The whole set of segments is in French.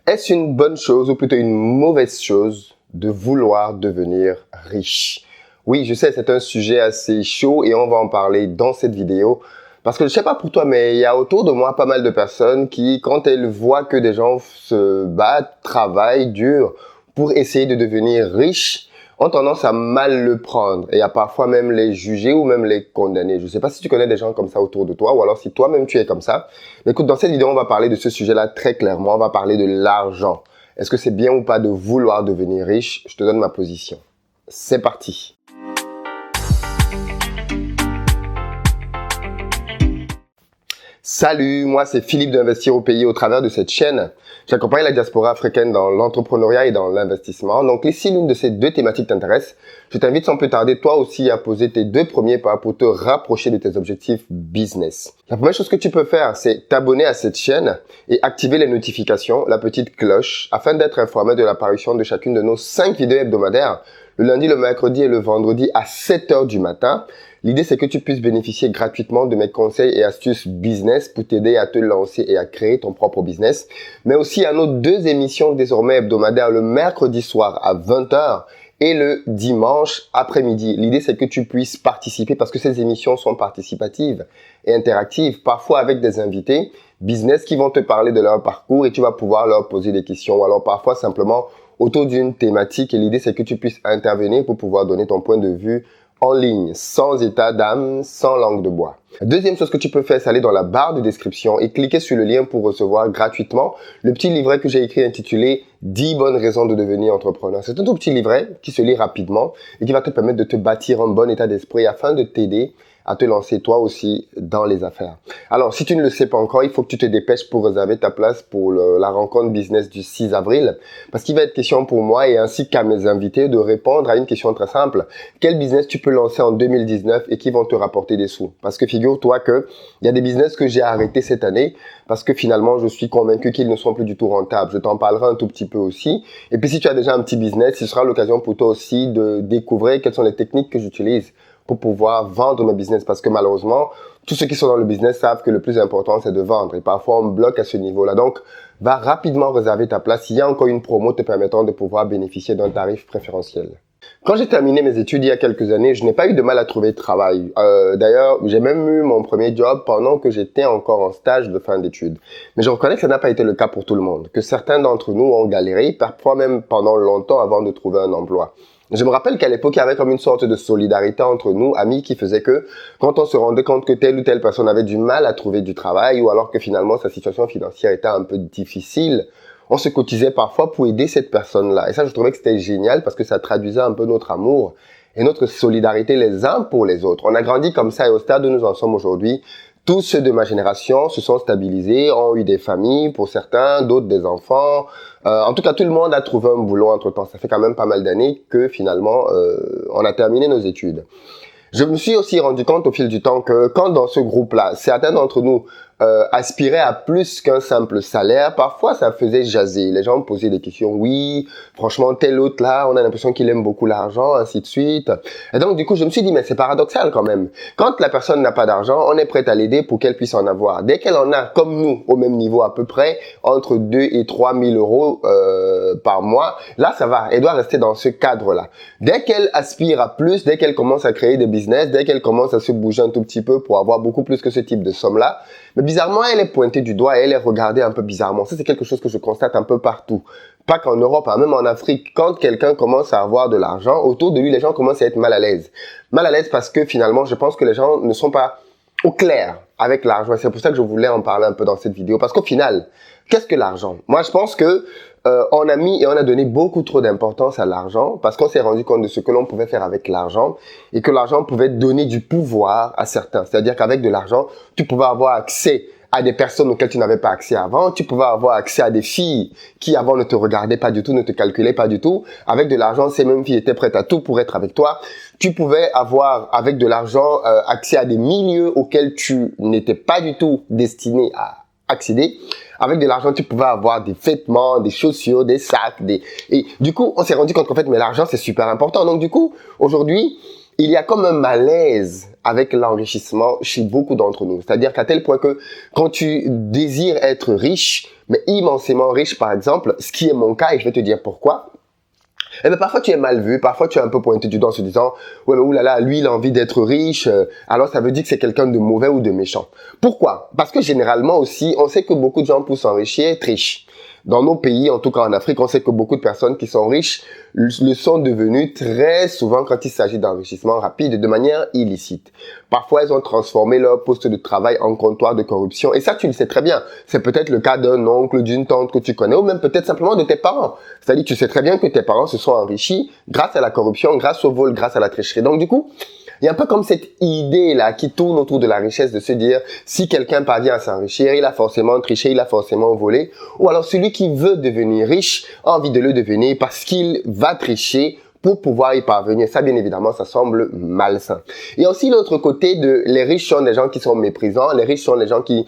Est-ce une bonne chose ou plutôt une mauvaise chose de vouloir devenir riche? Oui, je sais, c'est un sujet assez chaud et on va en parler dans cette vidéo. Parce que je sais pas pour toi, mais il y a autour de moi pas mal de personnes qui, quand elles voient que des gens se battent, travaillent dur pour essayer de devenir riches, ont tendance à mal le prendre et à parfois même les juger ou même les condamner. Je sais pas si tu connais des gens comme ça autour de toi ou alors si toi-même tu es comme ça. Mais écoute, dans cette vidéo, on va parler de ce sujet-là très clairement. On va parler de l'argent. Est-ce que c'est bien ou pas de vouloir devenir riche? Je te donne ma position. C'est parti. Salut, moi c'est Philippe d'Investir au pays. Au travers de cette chaîne, j'accompagne la diaspora africaine dans l'entrepreneuriat et dans l'investissement. Donc si l'une de ces deux thématiques t'intéresse, je t'invite sans plus tarder toi aussi à poser tes deux premiers pas pour te rapprocher de tes objectifs business. La première chose que tu peux faire, c'est t'abonner à cette chaîne et activer les notifications, la petite cloche, afin d'être informé de l'apparition de chacune de nos 5 vidéos hebdomadaires, le lundi, le mercredi et le vendredi à 7 h du matin. L'idée, c'est que tu puisses bénéficier gratuitement de mes conseils et astuces business pour t'aider à te lancer et à créer ton propre business. Mais aussi à nos 2 émissions désormais hebdomadaires le mercredi soir à 20 h et le dimanche après-midi. L'idée, c'est que tu puisses participer parce que ces émissions sont participatives et interactives, parfois avec des invités business qui vont te parler de leur parcours et tu vas pouvoir leur poser des questions. Alors parfois simplement autour d'une thématique et l'idée, c'est que tu puisses intervenir pour pouvoir donner ton point de vue en ligne, sans état d'âme, sans langue de bois. La deuxième chose que tu peux faire, c'est aller dans la barre de description et cliquer sur le lien pour recevoir gratuitement le petit livret que j'ai écrit intitulé 10 bonnes raisons de devenir entrepreneur. C'est un tout petit livret qui se lit rapidement et qui va te permettre de te bâtir un bon état d'esprit afin de t'aider à te lancer toi aussi dans les affaires. Alors, si tu ne le sais pas encore, il faut que tu te dépêches pour réserver ta place pour la rencontre business du 6 avril parce qu'il va être question pour moi et ainsi qu'à mes invités de répondre à une question très simple. Quel business tu peux lancer en 2019 et qui vont te rapporter des sous? Parce que figure-toi que il y a des business que j'ai arrêtés cette année parce que finalement, je suis convaincu qu'ils ne sont plus du tout rentables. Je t'en parlerai un tout petit peu aussi. Et puis, si tu as déjà un petit business, ce sera l'occasion pour toi aussi de découvrir quelles sont les techniques que j'utilise pour pouvoir vendre mes business parce que malheureusement, tous ceux qui sont dans le business savent que le plus important, c'est de vendre et parfois on bloque à ce niveau-là. Donc, va rapidement réserver ta place. Il y a encore une promo te permettant de pouvoir bénéficier d'un tarif préférentiel. Quand j'ai terminé mes études il y a quelques années, je n'ai pas eu de mal à trouver de travail. D'ailleurs, j'ai même eu mon premier job pendant que j'étais encore en stage de fin d'études. Mais je reconnais que ça n'a pas été le cas pour tout le monde, que certains d'entre nous ont galéré, parfois même pendant longtemps avant de trouver un emploi. Je me rappelle qu'à l'époque, il y avait comme une sorte de solidarité entre nous, amis, qui faisait que quand on se rendait compte que telle ou telle personne avait du mal à trouver du travail ou alors que finalement sa situation financière était un peu difficile, on se cotisait parfois pour aider cette personne-là. Et ça, je trouvais que c'était génial parce que ça traduisait un peu notre amour et notre solidarité les uns pour les autres. On a grandi comme ça et au stade où nous en sommes aujourd'hui, tous ceux de ma génération se sont stabilisés, ont eu des familles pour certains, d'autres des enfants. En tout cas, tout le monde a trouvé un boulot entre-temps. Ça fait quand même pas mal d'années que finalement, on a terminé nos études. Je me suis aussi rendu compte au fil du temps que quand dans ce groupe-là, certains d'entre nous aspiraient à plus qu'un simple salaire, parfois ça faisait jaser. Les gens me posaient des questions. Oui, franchement, tel autre là, on a l'impression qu'il aime beaucoup l'argent, ainsi de suite. Et donc, du coup, je me suis dit, mais c'est paradoxal quand même. Quand la personne n'a pas d'argent, on est prêt à l'aider pour qu'elle puisse en avoir. Dès qu'elle en a, comme nous, au même niveau à peu près, entre 2 et 3 000 euros par mois, là, ça va. Elle doit rester dans ce cadre-là. Dès qu'elle aspire à plus, dès qu'elle commence à créer des business, dès qu'elle commence à se bouger un tout petit peu pour avoir beaucoup plus que ce type de somme-là, mais bizarrement, elle est pointée du doigt et elle est regardée un peu bizarrement. Ça, c'est quelque chose que je constate un peu partout. Pas qu'en Europe, hein, même en Afrique. Quand quelqu'un commence à avoir de l'argent, autour de lui, les gens commencent à être mal à l'aise. Mal à l'aise parce que finalement, je pense que les gens ne sont pas au clair avec l'argent. C'est pour ça que je voulais en parler un peu dans cette vidéo. Parce qu'au final, qu'est-ce que l'argent? Moi, je pense que on a mis et on a donné beaucoup trop d'importance à l'argent parce qu'on s'est rendu compte de ce que l'on pouvait faire avec l'argent et que l'argent pouvait donner du pouvoir à certains. C'est-à-dire qu'avec de l'argent, tu pouvais avoir accès à des personnes auxquelles tu n'avais pas accès avant. Tu pouvais avoir accès à des filles qui avant ne te regardaient pas du tout, ne te calculaient pas du tout. Avec de l'argent, ces mêmes filles étaient prêtes à tout pour être avec toi. Tu pouvais avoir avec de l'argent accès à des milieux auxquels tu n'étais pas du tout destiné à accéder. Avec de l'argent, tu pouvais avoir des vêtements, des chaussures, des sacs, et du coup, on s'est rendu compte qu'en fait, mais l'argent, c'est super important. Donc, du coup, aujourd'hui, il y a comme un malaise avec l'enrichissement chez beaucoup d'entre nous. C'est-à-dire qu'à tel point que quand tu désires être riche, mais immensément riches, par exemple, ce qui est mon cas, et je vais te dire pourquoi. Eh bien, parfois tu es mal vu, parfois tu es un peu pointé du doigt en se disant « Ouais, mais oulala, lui, il a envie d'être riche, alors ça veut dire que c'est quelqu'un de mauvais ou de méchant. » Pourquoi? Parce que généralement aussi, on sait que beaucoup de gens pour s'enrichir trichent. Dans nos pays, en tout cas en Afrique, on sait que beaucoup de personnes qui sont riches le sont devenues très souvent quand il s'agit d'enrichissement rapide de manière illicite. Parfois, elles ont transformé leur poste de travail en comptoir de corruption. Et ça, tu le sais très bien. C'est peut-être le cas d'un oncle, d'une tante que tu connais, ou même peut-être simplement de tes parents. C'est-à-dire, tu sais très bien que tes parents se sont enrichis grâce à la corruption, grâce au vol, grâce à la tricherie. Donc, du coup, il y a un peu comme cette idée-là qui tourne autour de la richesse, de se dire, si quelqu'un parvient à s'enrichir, il a forcément triché, il a forcément volé. Ou alors celui qui veut devenir riche a envie de le devenir parce qu'il va tricher pour pouvoir y parvenir. Ça, bien évidemment, ça semble malsain. Il y a aussi l'autre côté de les riches sont des gens qui sont méprisants, les riches sont les gens qui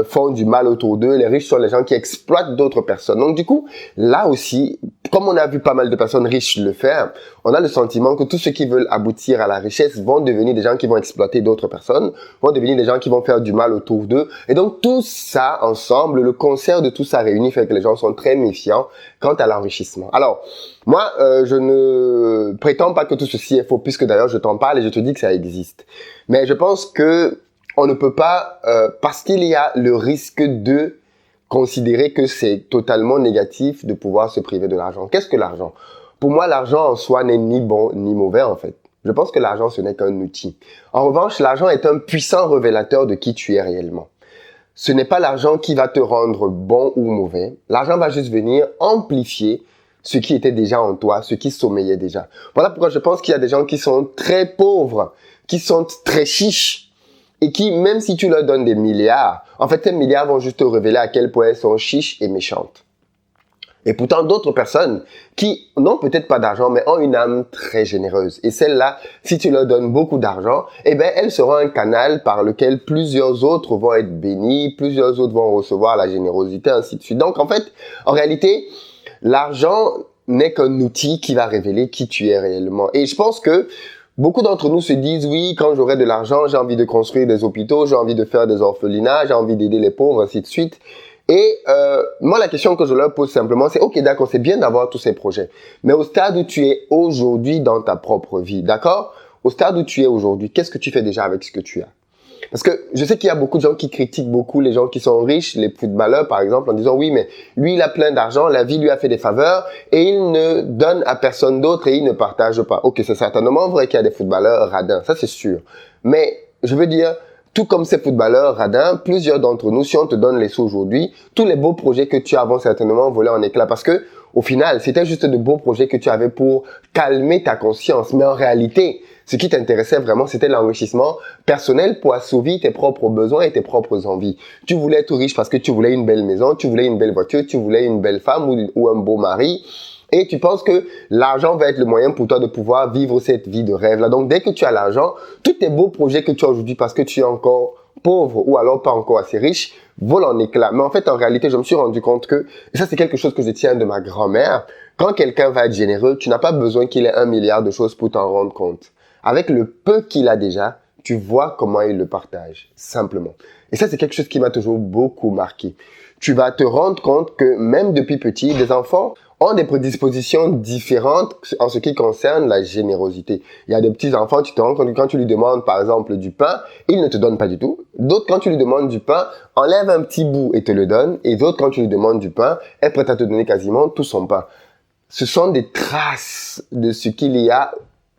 font du mal autour d'eux, les riches sont les gens qui exploitent d'autres personnes. Donc du coup, là aussi, comme on a vu pas mal de personnes riches le faire, on a le sentiment que tous ceux qui veulent aboutir à la richesse vont devenir des gens qui vont exploiter d'autres personnes, vont devenir des gens qui vont faire du mal autour d'eux. Et donc tout ça ensemble, le concert de tout ça réuni fait que les gens sont très méfiants quant à l'enrichissement. Alors, moi, je ne prétends pas que tout ceci est faux, puisque d'ailleurs je t'en parle et je te dis que ça existe. Mais je pense que on ne peut pas, parce qu'il y a le risque de considérer que c'est totalement négatif de pouvoir se priver de l'argent. Qu'est-ce que l'argent? Pour moi, l'argent en soi n'est ni bon ni mauvais en fait. Je pense que l'argent, ce n'est qu'un outil. En revanche, l'argent est un puissant révélateur de qui tu es réellement. Ce n'est pas l'argent qui va te rendre bon ou mauvais. L'argent va juste venir amplifier ce qui était déjà en toi, ce qui sommeillait déjà. Voilà pourquoi je pense qu'il y a des gens qui sont très pauvres, qui sont très chiches, et qui, même si tu leur donnes des milliards, en fait, ces milliards vont juste te révéler à quel point elles sont chiches et méchantes. Et pourtant, d'autres personnes qui n'ont peut-être pas d'argent, mais ont une âme très généreuse. Et celles-là, si tu leur donnes beaucoup d'argent, eh ben, elles seront un canal par lequel plusieurs autres vont être bénis, plusieurs autres vont recevoir la générosité, ainsi de suite. Donc, en fait, en réalité, l'argent n'est qu'un outil qui va révéler qui tu es réellement. Et je pense que beaucoup d'entre nous se disent, oui, quand j'aurai de l'argent, j'ai envie de construire des hôpitaux, j'ai envie de faire des orphelinats, j'ai envie d'aider les pauvres, ainsi de suite. Et moi, la question que je leur pose simplement, c'est, ok, d'accord, c'est bien d'avoir tous ces projets. Mais au stade où tu es aujourd'hui dans ta propre vie, d'accord? Au stade où tu es aujourd'hui, qu'est-ce que tu fais déjà avec ce que tu as? Parce que je sais qu'il y a beaucoup de gens qui critiquent beaucoup les gens qui sont riches, les footballeurs par exemple, en disant oui, mais lui il a plein d'argent, la vie lui a fait des faveurs et il ne donne à personne d'autre et il ne partage pas. Ok, c'est certainement vrai qu'il y a des footballeurs radins, ça c'est sûr. Mais je veux dire, tout comme ces footballeurs radins, plusieurs d'entre nous, si on te donne les sous aujourd'hui, tous les beaux projets que tu as vont certainement voler en éclats parce que au final, c'était juste de beaux projets que tu avais pour calmer ta conscience. Mais en réalité, ce qui t'intéressait vraiment, c'était l'enrichissement personnel pour assouvir tes propres besoins et tes propres envies. Tu voulais être riche parce que tu voulais une belle maison, tu voulais une belle voiture, tu voulais une belle femme ou un beau mari. Et tu penses que l'argent va être le moyen pour toi de pouvoir vivre cette vie de rêve-là. Donc, dès que tu as l'argent, tous tes beaux projets que tu as aujourd'hui parce que tu es encore pauvre ou alors pas encore assez riche, volent en éclats. Mais en fait, en réalité, je me suis rendu compte que, et ça c'est quelque chose que je tiens de ma grand-mère, quand quelqu'un va être généreux, tu n'as pas besoin qu'il ait 1 milliard de choses pour t'en rendre compte. Avec le peu qu'il a déjà, tu vois comment il le partage, simplement. Et ça, c'est quelque chose qui m'a toujours beaucoup marqué. Tu vas te rendre compte que même depuis petit, les enfants ont des prédispositions différentes en ce qui concerne la générosité. Il y a des petits enfants, tu te rends compte que quand tu lui demandes par exemple du pain, ils ne te donnent pas du tout. D'autres, quand tu lui demandes du pain, enlève un petit bout et te le donne. Et d'autres, quand tu lui demandes du pain, est prête à te donner quasiment tout son pain. Ce sont des traces de ce qu'il y a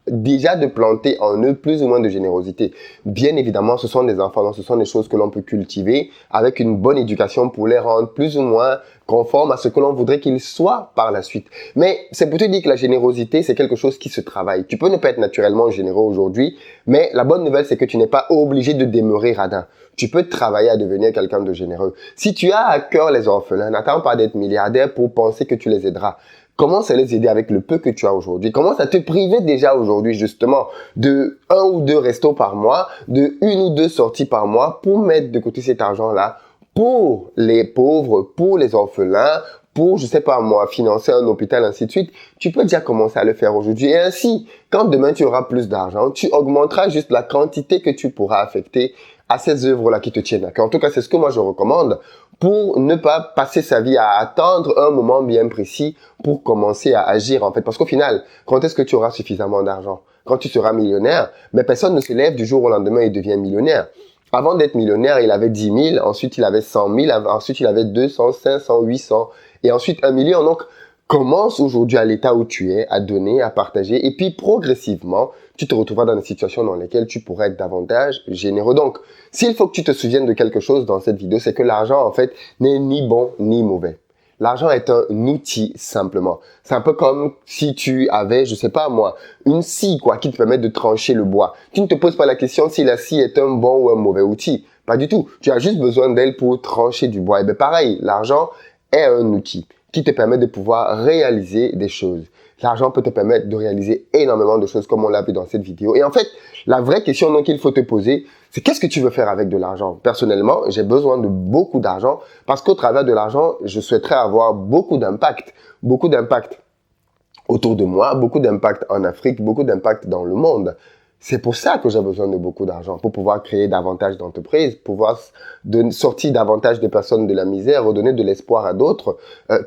déjà de planter en eux plus ou moins de générosité. Bien évidemment, ce sont des enfants, donc ce sont des choses que l'on peut cultiver avec une bonne éducation pour les rendre plus ou moins conformes à ce que l'on voudrait qu'ils soient par la suite. Mais c'est pour te dire que la générosité, c'est quelque chose qui se travaille. Tu peux ne pas être naturellement généreux aujourd'hui, mais la bonne nouvelle, c'est que tu n'es pas obligé de demeurer radin. Tu peux travailler à devenir quelqu'un de généreux. Si tu as à cœur les orphelins, n'attends pas d'être milliardaire pour penser que tu les aideras. Commence à les aider avec le peu que tu as aujourd'hui. Commence à te priver déjà aujourd'hui, justement, de 1 ou 2 restos par mois, de 1 ou 2 sorties par mois pour mettre de côté cet argent-là pour les pauvres, pour les orphelins, pour, je sais pas moi, financer un hôpital, ainsi de suite. Tu peux déjà commencer à le faire aujourd'hui. Et ainsi, quand demain tu auras plus d'argent, tu augmenteras juste la quantité que tu pourras affecter à ces œuvres-là qui te tiennent à cœur. En tout cas, c'est ce que moi je recommande pour ne pas passer sa vie à attendre un moment bien précis pour commencer à agir, en fait. Parce qu'au final, quand est-ce que tu auras suffisamment d'argent? Quand tu seras millionnaire, mais personne ne se lève du jour au lendemain et devient millionnaire. Avant d'être millionnaire, il avait 10 000, ensuite il avait 100 000, ensuite il avait 200, 500, 800, et ensuite 1 million. Donc, commence aujourd'hui à l'état où tu es, à donner, à partager, et puis progressivement, tu te retrouveras dans des situations dans lesquelles tu pourrais être davantage généreux. Donc, s'il faut que tu te souviennes de quelque chose dans cette vidéo, c'est que l'argent, en fait, n'est ni bon ni mauvais. L'argent est un outil, simplement. C'est un peu comme si tu avais, je sais pas moi, une scie, quoi, qui te permet de trancher le bois. Tu ne te poses pas la question si la scie est un bon ou un mauvais outil. Pas du tout. Tu as juste besoin d'elle pour trancher du bois. Et bien, pareil, l'argent est un outil qui te permet de pouvoir réaliser des choses. L'argent peut te permettre de réaliser énormément de choses comme on l'a vu dans cette vidéo. Et en fait, la vraie question donc qu'il faut te poser, c'est qu'est-ce que tu veux faire avec de l'argent? Personnellement, j'ai besoin de beaucoup d'argent parce qu'au travers de l'argent, je souhaiterais avoir beaucoup d'impact autour de moi, beaucoup d'impact en Afrique, beaucoup d'impact dans le monde. C'est pour ça que j'ai besoin de beaucoup d'argent, pour pouvoir créer davantage d'entreprises, pouvoir sortir davantage de personnes de la misère, redonner de l'espoir à d'autres,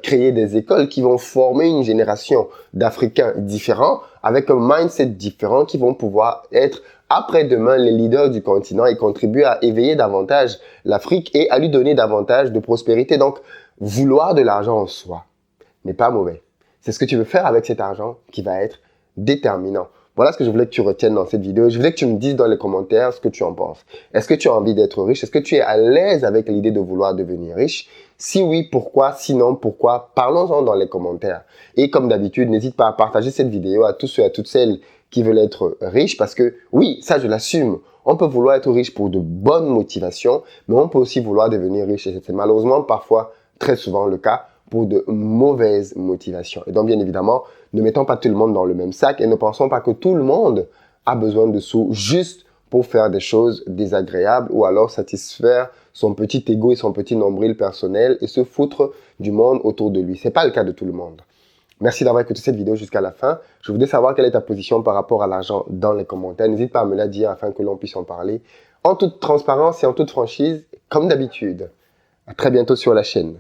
créer des écoles qui vont former une génération d'Africains différents, avec un mindset différent, qui vont pouvoir être après-demain les leaders du continent et contribuer à éveiller davantage l'Afrique et à lui donner davantage de prospérité. Donc, vouloir de l'argent en soi n'est pas mauvais. C'est ce que tu veux faire avec cet argent qui va être déterminant. Voilà ce que je voulais que tu retiennes dans cette vidéo. Je voulais que tu me dises dans les commentaires ce que tu en penses. Est-ce que tu as envie d'être riche? Est-ce que tu es à l'aise avec l'idée de vouloir devenir riche? Si oui, pourquoi? Sinon, pourquoi? Parlons-en dans les commentaires. Et comme d'habitude, n'hésite pas à partager cette vidéo à tous ceux et à toutes celles qui veulent être riches parce que oui, ça je l'assume. On peut vouloir être riche pour de bonnes motivations, mais on peut aussi vouloir devenir riche. Et c'est malheureusement parfois, très souvent le cas, pour de mauvaises motivations. Et donc, bien évidemment, ne mettons pas tout le monde dans le même sac et ne pensons pas que tout le monde a besoin de sous juste pour faire des choses désagréables ou alors satisfaire son petit ego et son petit nombril personnel et se foutre du monde autour de lui. C'est pas le cas de tout le monde. Merci d'avoir écouté cette vidéo jusqu'à la fin. Je voudrais savoir quelle est ta position par rapport à l'argent dans les commentaires. N'hésite pas à me la dire afin que l'on puisse en parler en toute transparence et en toute franchise, comme d'habitude. À très bientôt sur la chaîne.